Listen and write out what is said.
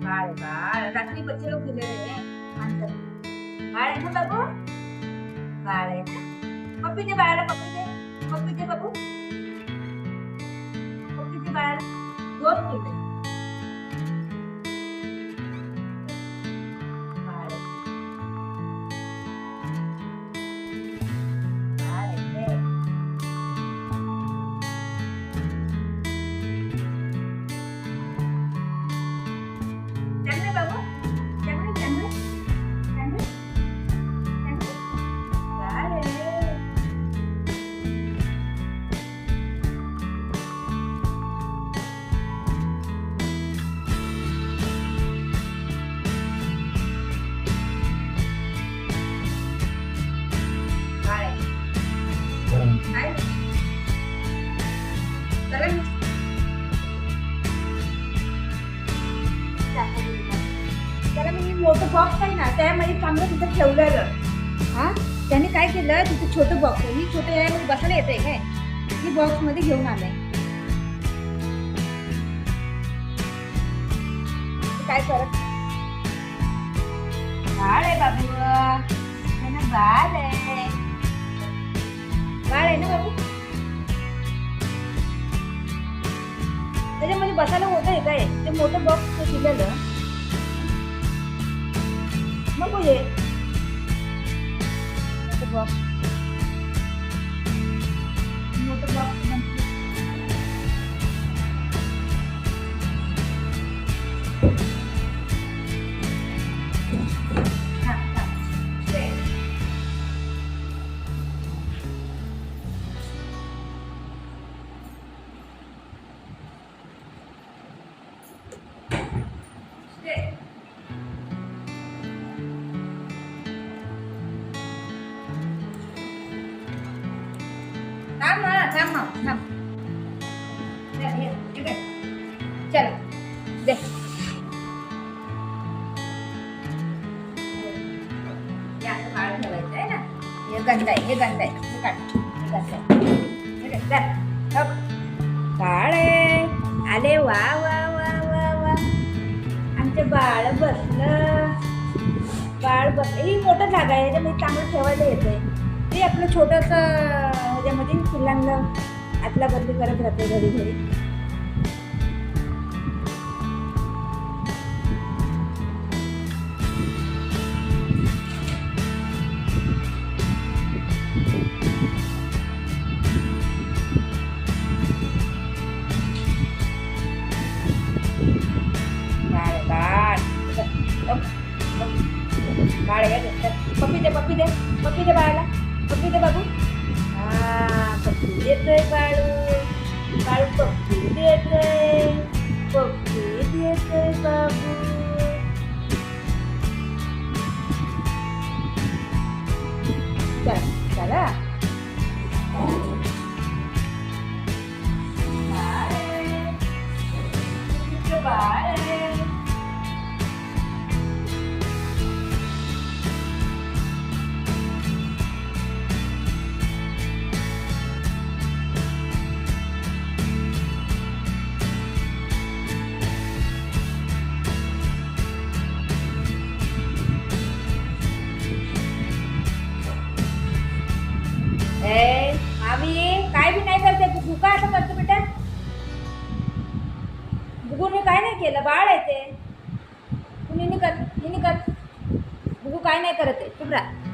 बाळ बाळ रात्री बच्चे लोग गेले रे माणसं. बाळ आहे ना बाबू, बाळ आहे ना. पप्पी दे बाळाला, पप्पी दे, पप्पी दे बाबू, पप्पी दे बाळाला. दोन मिनिटं. बाळ आहे. बाळ आहे ते. चांगलं आहे बाबू, चांगलं आहे, चांगलं आहे, चांगलं आहे, चांगलं आहे. बाळ आहे. बाळ आहे. काय? चला मी त्याला मी मोठं बॉक्स आहे ना त्यामध्ये चांगलं तिथं ठेवलेलं. हा त्याने काय केलं, तिथे छोटं बॉक्स आहे, मी छोटं यामध्ये बसायला येते काय, मी बॉक्स मध्ये घेऊन आलंय. काय करत बाळ आहे बाबू, है ना, बाळ आहे, बाळ आहे ना बाबू. त्याच्यामध्ये बसायला होत आहे काय, ते मोठं बॉक्स दिलेलं नको ये बॉक्स, मोठं बॉक्स. थांब. चला दे. बाळ ठेवायचं आहे ना, हे गंध आहे, हे गंध आहे, हे काढ, हे गंध आहे. बाळ आहे आले, वा वा वा वा वा, आमचं बाळ बसलं, बाळ बसलं. ही मोठं जागा आहे, त्याच्यामध्ये चांगलं ठेवायला येतंय. ते आपलं छोटंसं ह्याच्यामध्ये पिल्लांना आतला बंदी करत राहते घरी घरी. बाळ बाळ बाळ आहे, पप्पी दे, पप्पी दे, पप्पी दे बाळाला, पप्पी दे बाबू. हा पप्पी देतोय बाळू, बाळू पप्पी देतोय, पप्पी देतोय बाबू. चला चला. बाळ आहे, बाळ आहे. मामी काय बी नाही करते, बुगू काय असं करतो बेटा, बुगूने काय नाही केलं, बाळ आहे ते, कुणी कर, बुगू काय नाही करत आहे, चुप राहा.